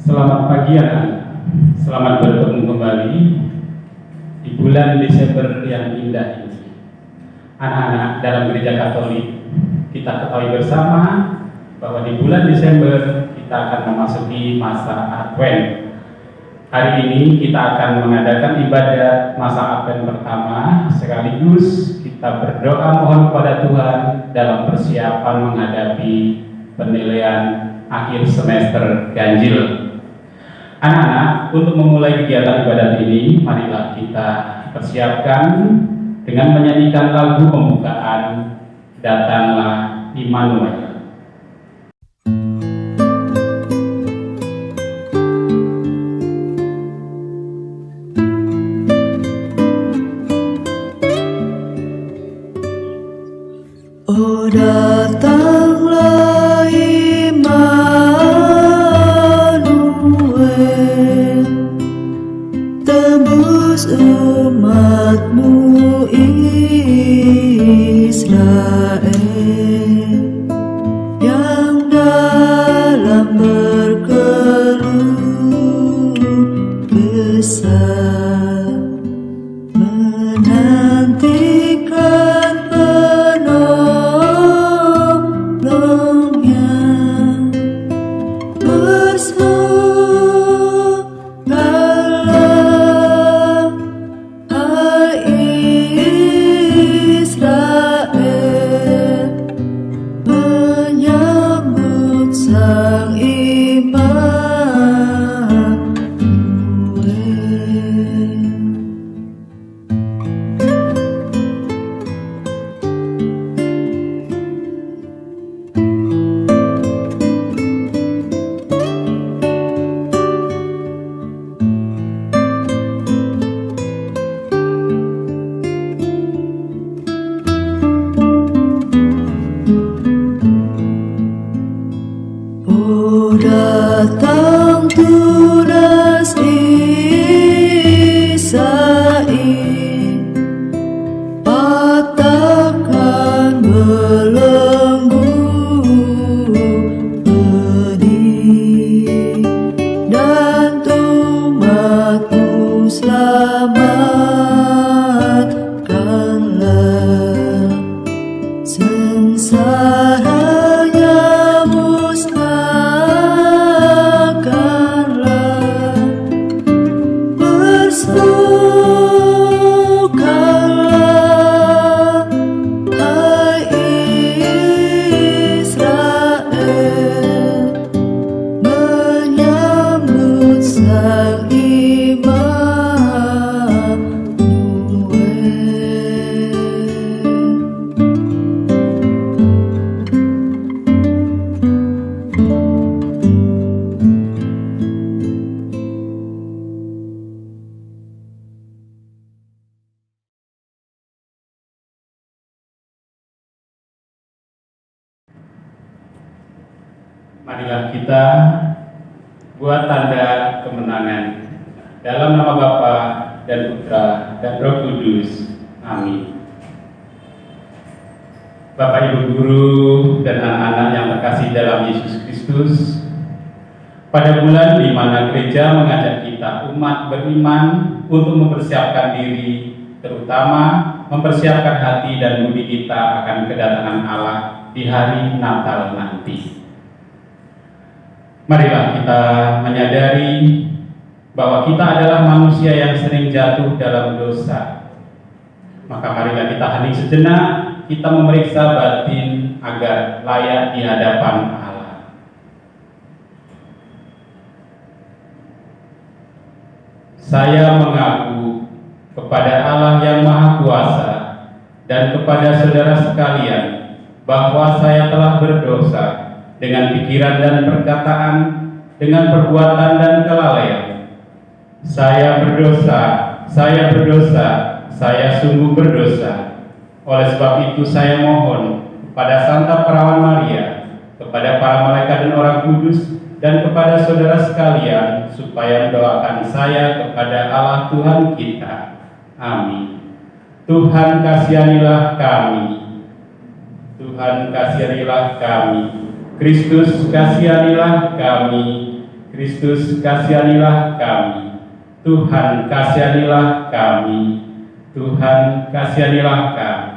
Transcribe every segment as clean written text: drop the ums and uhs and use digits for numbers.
Selamat pagi anak-anak. Selamat bertemu kembali di bulan Desember yang indah ini. Anak-anak, dalam gereja Katolik kita ketahui bersama bahwa di bulan Desember kita akan memasuki masa Advent. Hari ini kita akan mengadakan ibadah masa Advent pertama, sekaligus kita berdoa mohon kepada Tuhan dalam persiapan menghadapi penilaian akhir semester ganjil. Anak-anak, untuk memulai kegiatan ibadat ini, marilah kita persiapkan dengan menyanyikan lagu pembukaan Datanglah Immanuel. Oh, datanglah Immanuel, tebus umatmu Israel, yang dalam berkeluh kesah menantikan penolongnya. Bersoraklah, hai Israel, menyambut Sang Immanuel. Oh, datang tunas Isai, patahkan belenggu pedih, dan umatmu selamatkanlah, sengsaranya musnahkanlah. Bersoraklah, hai Israel, menyambut Sang Marilah kita buat tanda kemenangan dalam nama Bapa dan Putra dan Roh Kudus. Amin. Bapak, Ibu guru dan anak-anak yang terkasih dalam Yesus Kristus, pada bulan di mana gereja mengajak kita umat beriman untuk mempersiapkan diri, terutama mempersiapkan hati dan budi kita akan kedatangan Allah di hari Natal nanti. Marilah kita menyadari bahwa kita adalah manusia yang sering jatuh dalam dosa. Maka marilah kita hening sejenak, kita memeriksa batin agar layak di hadapan Allah. Saya mengaku kepada Allah yang Maha Kuasa dan kepada saudara sekalian bahwa saya telah berdosa dengan pikiran dan perkataan, dengan perbuatan dan kelalaian. Saya berdosa, saya sungguh berdosa. Oleh sebab itu saya mohon kepada Santa Perawan Maria, kepada para malaikat dan orang kudus, dan kepada saudara sekalian, supaya mendoakan saya kepada Allah Tuhan kita. Amin. Tuhan kasihanilah kami. Tuhan kasihanilah kami. Kristus kasihanilah kami. Kristus kasihanilah kami. Tuhan kasihanilah kami. Tuhan kasihanilah kami.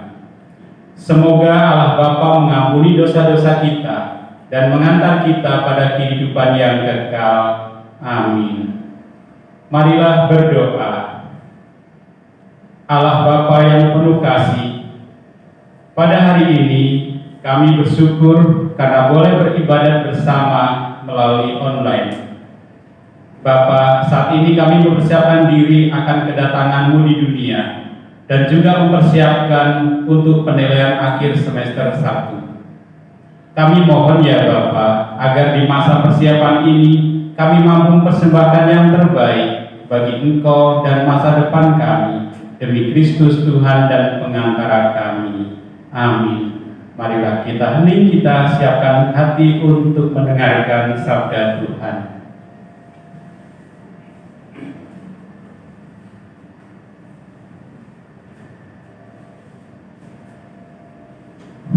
Semoga Allah Bapa mengampuni dosa-dosa kita dan mengantar kita pada kehidupan yang kekal. Amin. Marilah berdoa. Allah Bapa yang penuh kasih, pada hari ini kami bersyukur karena boleh beribadat bersama melalui online. Bapa, saat ini kami mempersiapkan diri akan kedatangan-Mu di dunia dan juga mempersiapkan untuk penilaian akhir semester 1. Kami mohon ya Bapa, agar di masa persiapan ini kami mampu mempersembahkan yang terbaik bagi Engkau dan masa depan kami, demi Kristus Tuhan dan pengantara kami. Amin. Marilah kita hening, kita siapkan hati untuk mendengarkan sabda Tuhan.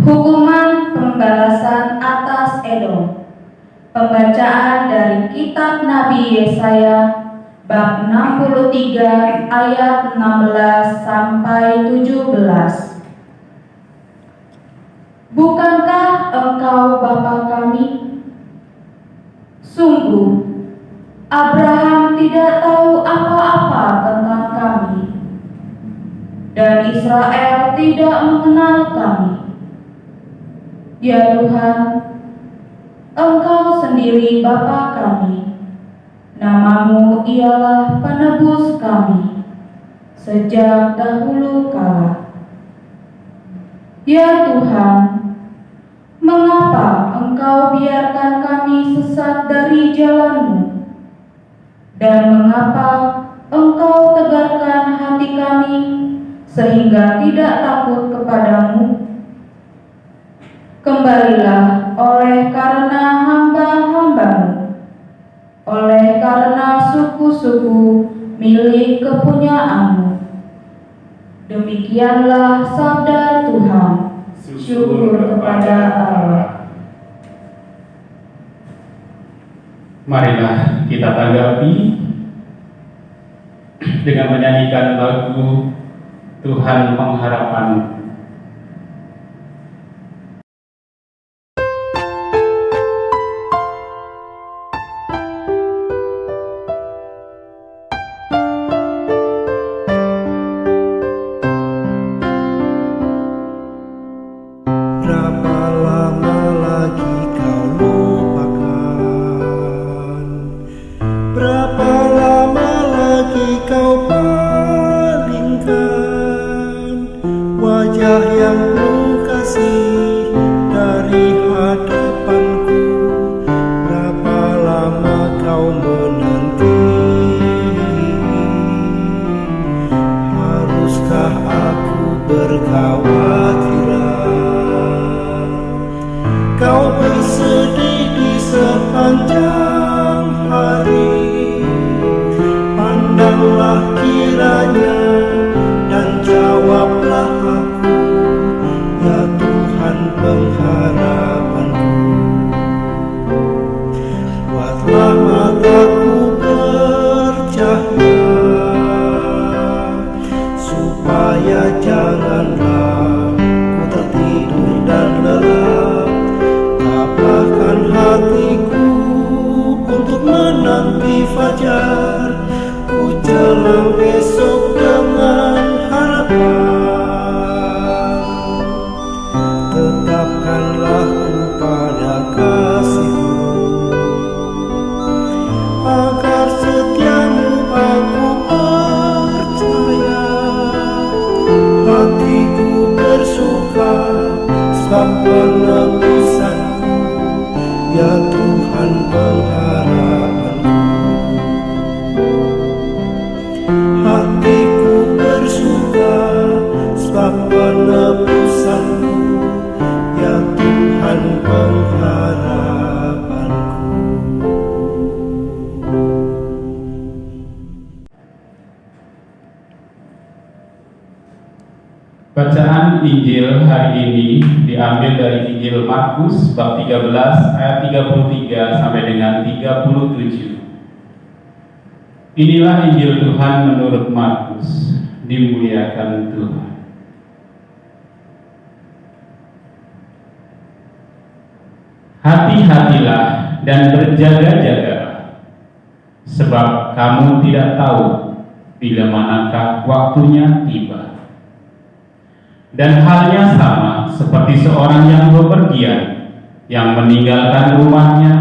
Hukuman pembalasan atas Edom. Pembacaan dari kitab Nabi Yesaya bab 63 ayat 16 sampai 17. Bukankah engkau Bapa kami? Sungguh, Abraham tidak tahu apa-apa tentang kami, dan Israel tidak mengenal kami. Ya Tuhan, Engkau sendiri Bapa kami, nama-Mu ialah penebus kami sejak dahulu kala. Ya Tuhan, mengapa Engkau biarkan kami sesat dari jalan-Mu? Dan mengapa Engkau tegarkan hati kami sehingga tidak takut kepadamu? Kembalilah oleh karena hamba-hamba-Mu, oleh karena suku-suku milik kepunyaan-Mu. Demikianlah sabda Tuhan. Syukur kepada Allah. Marilah kita tanggapi dengan menyanyikan lagu Tuhan Pengharapan. Bacaan Injil hari ini diambil dari Injil Markus bab 13 ayat 33 sampai dengan 37. Inilah Injil Tuhan menurut Markus. Dimuliakan Tuhan. Hati-hatilah dan berjaga-jagalah, sebab kamu tidak tahu bila manakah waktunya tiba. Dan halnya sama seperti seorang yang bepergian, yang meninggalkan rumahnya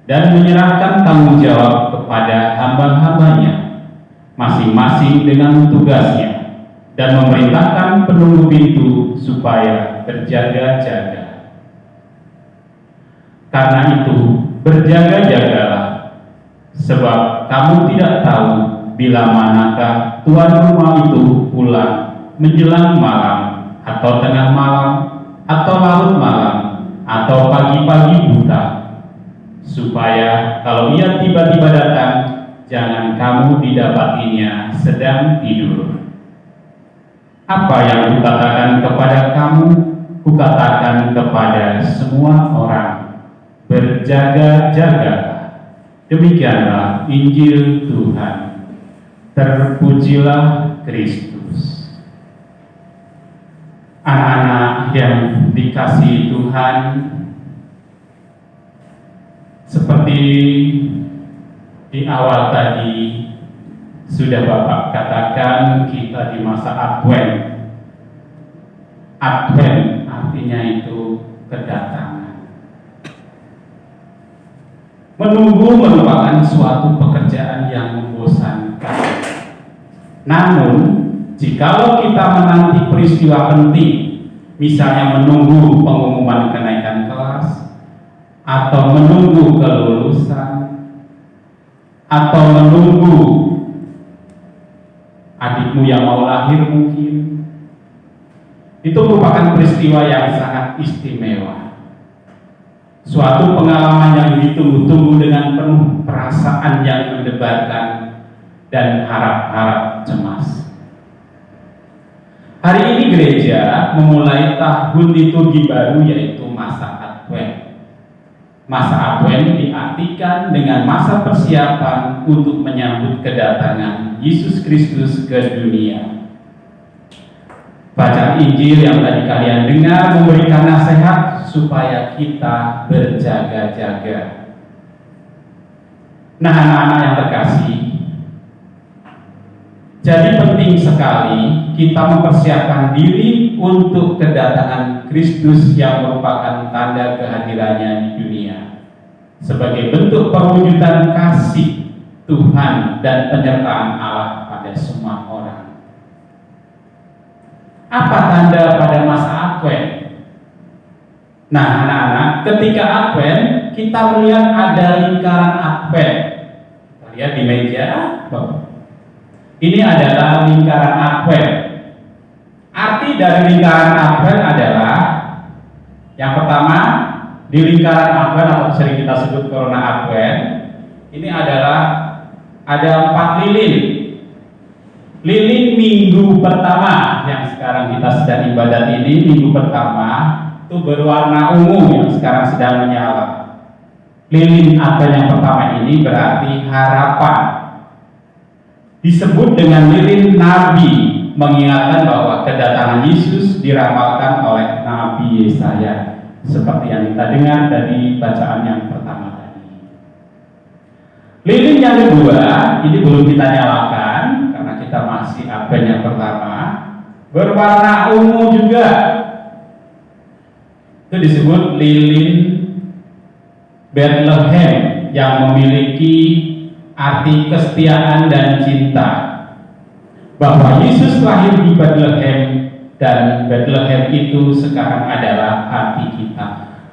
dan menyerahkan tanggung jawab kepada hamba-hambanya, masing-masing dengan tugasnya, dan memerintahkan penunggu pintu supaya berjaga-jaga. Karena itu, berjaga-jagalah, sebab kamu tidak tahu bila manakah tuan rumah itu pulang menjelang malam, atau tengah malam, atau larut malam, atau pagi-pagi buta, supaya kalau ia tiba-tiba datang, jangan kamu didapatinya sedang tidur. Apa yang kukatakan kepada kamu, kukatakan kepada semua orang, berjaga-jagalah. Demikianlah Injil Tuhan. Terpujilah Kristus. Anak-anak yang dikasihi Tuhan, seperti di awal tadi sudah Bapak katakan, kita di masa Advent. Advent artinya itu kedatangan. Menunggu merupakan suatu pekerjaan yang membosankan. Namun, jikalau kita menanti peristiwa penting, misalnya menunggu pengumuman kenaikan kelas, atau menunggu kelulusan, atau menunggu adikmu yang mau lahir mungkin, itu merupakan peristiwa yang sangat istimewa. Suatu pengalaman yang ditunggu-tunggu dengan penuh perasaan yang mendebarkan dan harap-harap cemas. Hari ini gereja memulai tahun liturgi baru, yaitu masa Advent. Masa Advent diartikan dengan masa persiapan untuk menyambut kedatangan Yesus Kristus ke dunia. Bacaan Injil yang tadi kalian dengar memberikan nasihat supaya kita berjaga-jaga. Nah, anak-anak yang terkasih, jadi penting sekali kita mempersiapkan diri untuk kedatangan Kristus yang merupakan tanda kehadirannya di dunia, sebagai bentuk perwujudan kasih Tuhan dan penyertaan Allah pada semua orang. Apa tanda pada masa Advent? Nah, anak-anak, ketika Advent kita melihat ada lingkaran Advent. Kita lihat di meja. Ini adalah lingkaran Advent. Arti dari lingkaran Advent adalah, yang pertama, di lingkaran Advent atau sering kita sebut Corona Advent, ini adalah ada 4 lilin. Lilin minggu pertama yang sekarang kita sedang ibadat ini, minggu pertama itu berwarna ungu yang sekarang sedang menyala. Lilin Advent yang pertama ini berarti harapan. Disebut dengan lilin Nabi, mengingatkan bahwa kedatangan Yesus diramalkan oleh Nabi Yesaya, seperti yang kita dengar dari bacaan yang pertama tadi. Lilin yang kedua ini belum kita nyalakan karena kita masih Advent yang pertama, berwarna ungu juga. Itu disebut lilin Bethlehem yang memiliki arti kesetiaan dan cinta, bahwa Yesus lahir di Bethlehem dan Bethlehem itu sekarang adalah hati kita.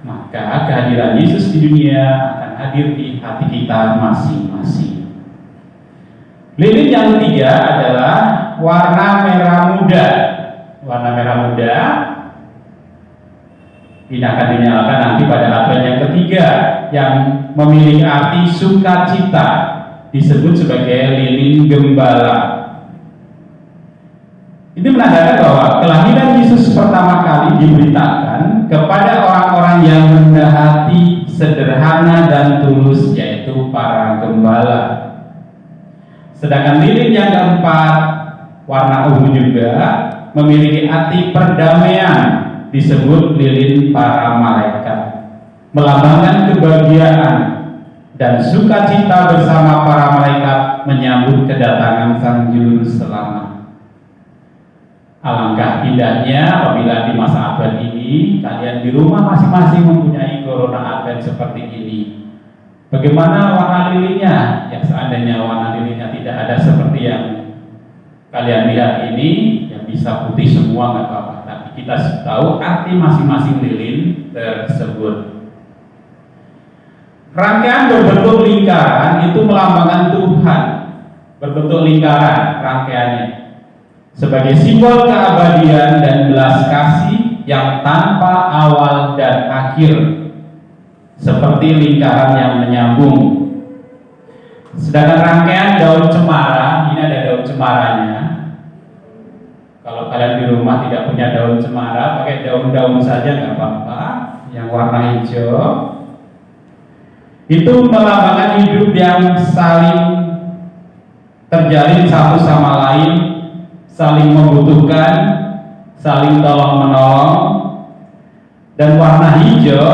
Maka kehadiran Yesus di dunia akan hadir di hati kita masing-masing. Lilin yang ketiga adalah warna merah muda. Warna merah muda ini akan dinyalakan nanti pada Advent yang ketiga, yang memiliki arti sukacita, disebut sebagai lilin gembala. Ini menandakan bahwa kelahiran Yesus pertama kali diberitakan kepada orang-orang yang rendah hati, sederhana dan tulus, yaitu para gembala. Sedangkan lilin yang keempat, warna ungu juga, memiliki arti perdamaian, disebut lilin para malaikat, melambangkan kebahagiaan dan sukacita bersama para malaikat menyambut kedatangan Sang Juru Selamat. Alangkah indahnya apabila di masa Advent ini kalian di rumah masing-masing mempunyai corona Advent seperti ini. Bagaimana warna lilinnya? Yang seandainya warna lilinnya tidak ada seperti yang kalian lihat ini, yang bisa putih semua nggak apa-apa. Tapi kita tahu arti masing-masing lilin tersebut. Rangkaian berbentuk lingkaran itu melambangkan Tuhan. Berbentuk lingkaran rangkaiannya sebagai simbol keabadian dan belas kasih yang tanpa awal dan akhir, seperti lingkaran yang menyambung. Sedangkan rangkaian daun cemara, ini ada daun cemaranya. Kalau kalian di rumah tidak punya daun cemara, pakai daun-daun saja nggak apa-apa, yang warna hijau. Itu melambangkan hidup yang saling terjalin satu sama lain, saling membutuhkan, saling tolong-menolong. Dan warna hijau,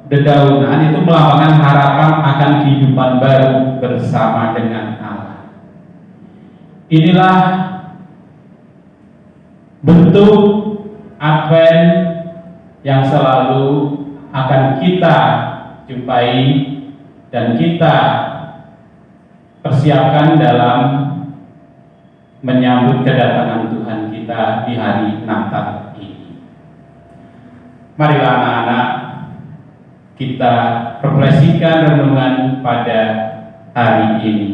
dedaunan, itu melambangkan harapan akan kehidupan baru bersama dengan Allah. Inilah bentuk Advent yang selalu akan kita jumpai dan kita persiapkan dalam menyambut kedatangan Tuhan kita di hari Natal ini. Marilah anak-anak, kita refleksikan renungan pada hari ini.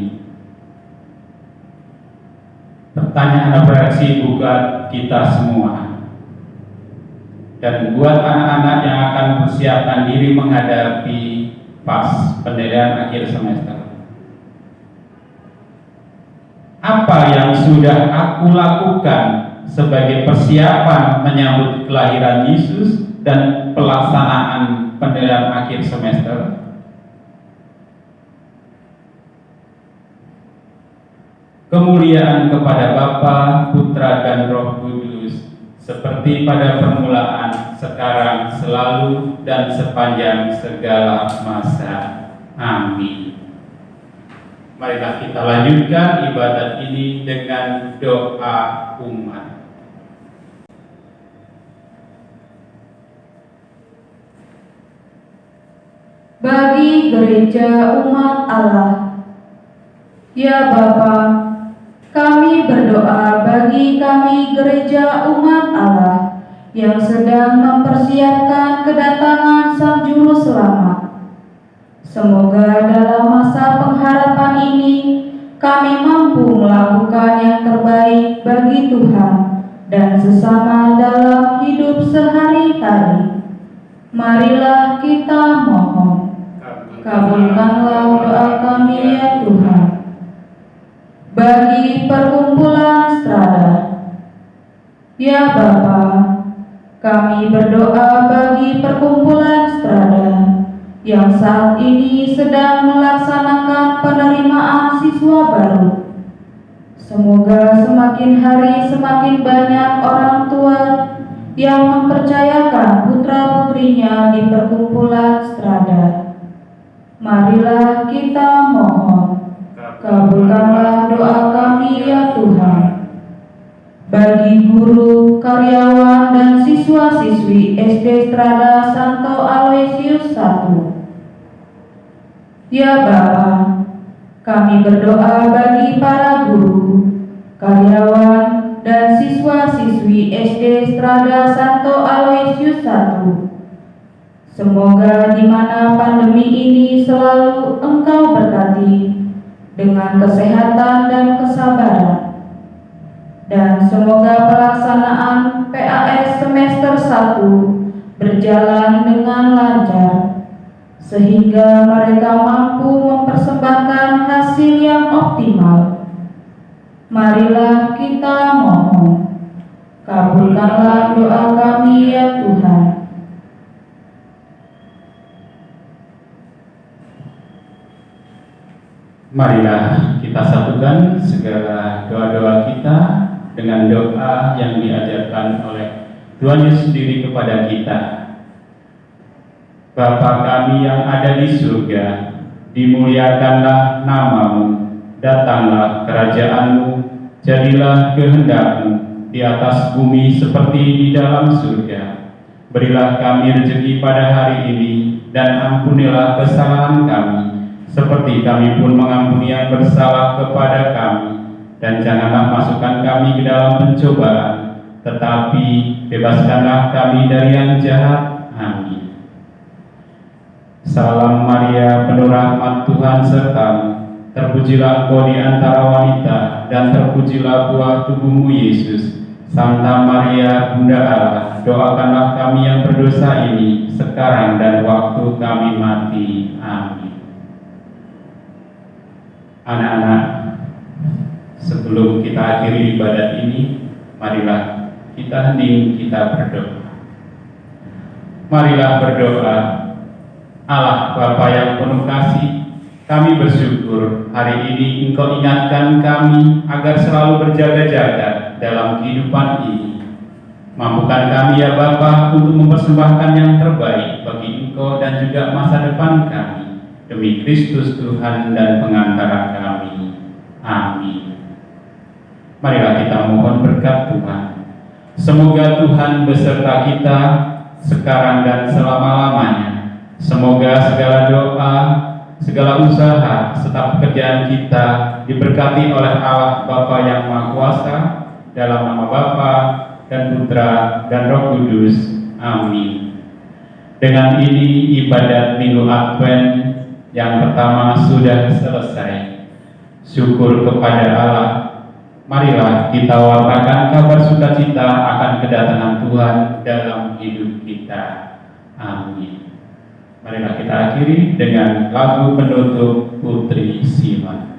Pertanyaan refleksi buat kita semua dan buat anak-anak yang akan mempersiapkan diri menghadapi pas penilaian akhir semester. Apa yang sudah aku lakukan sebagai persiapan menyambut kelahiran Yesus dan pelaksanaan penilaian akhir semester? Kemuliaan kepada Bapa, Putra dan Roh Kudus, seperti pada permulaan, sekarang, selalu, dan sepanjang segala masa. Amin. Marilah kita lanjutkan ibadat ini dengan doa umat. Bagi gereja umat Allah, ya Bapa, kami berdoa bagi kami gereja umat Allah yang sedang mempersiapkan kedatangan Sang Juru Selamat. Semoga dalam masa pengharapan ini kami mampu melakukan yang terbaik bagi Tuhan dan sesama dalam hidup sehari-hari. Marilah kita mohon, kabulkanlah doa kami ya Tuhan. Bagi perkumpulan Strada, ya Bapa, kami berdoa bagi perkumpulan Strada yang saat ini sedang melaksanakan penerimaan siswa baru. Semoga semakin hari semakin banyak orang tua yang mempercayakan putra-putrinya di perkumpulan Strada. Marilah kita mohon, kabulkanlah doa kami ya Tuhan. Bagi guru, karyawan, dan siswa-siswi SD Strada Santo Aloysius I, ya Bapa, kami berdoa bagi para guru, karyawan, dan siswa-siswi SD Strada Santo Aloysius I. Semoga di mana pandemi ini selalu Engkau berkati dengan kesehatan dan kesabaran. Dan semoga pelaksanaan PAS semester 1 berjalan dengan lancar, sehingga mereka mampu mempersembahkan hasil yang optimal. Marilah kita mohon, Kabulkanlah doa kami ya Tuhan. Marilah kita satukan segala doa-doa kita dengan doa yang diajarkan oleh Tuhan Yesus sendiri kepada kita. Bapa kami yang ada di surga, dimuliakanlah namamu, datanglah kerajaan-Mu, jadilah kehendak-Mu di atas bumi seperti di dalam surga. Berilah kami rezeki pada hari ini, dan ampunilah kesalahan kami, seperti kami pun mengampuni yang bersalah kepada kami. Dan janganlah masukkan kami ke dalam pencobaan, tetapi bebaskanlah kami dari yang jahat. Amin. Salam Maria, penuh rahmat, Tuhan sertamu. Terpujilah engkau di antara wanita, dan terpujilah buah tubuhmu Yesus. Santa Maria, Bunda Allah, doakanlah kami yang berdosa ini, sekarang dan waktu kami mati. Amin. Anak-anak, sebelum kita akhiri ibadat ini, marilah kita hening, kita berdoa. Marilah berdoa. Allah Bapa yang penuh kasih, kami bersyukur hari ini Engkau ingatkan kami agar selalu berjaga-jaga dalam kehidupan ini. Mampukan kami ya Bapa untuk mempersembahkan yang terbaik bagi Engkau dan juga masa depan kami, demi Kristus Tuhan dan pengantara kami. Amin. Marilah kita mohon berkat Tuhan. Semoga Tuhan beserta kita sekarang dan selama-lamanya. Semoga segala doa, segala usaha, serta pekerjaan kita diberkati oleh Allah Bapa yang Maha Kuasa, dalam nama Bapa dan Putra dan Roh Kudus. Amin. Dengan ini ibadat Minggu Advent yang pertama sudah selesai. Syukur kepada Allah. Marilah kita wartakan kabar sukacita akan kedatangan Tuhan dalam hidup kita. Amin. Marilah kita akhiri dengan lagu penutup Putri Sion.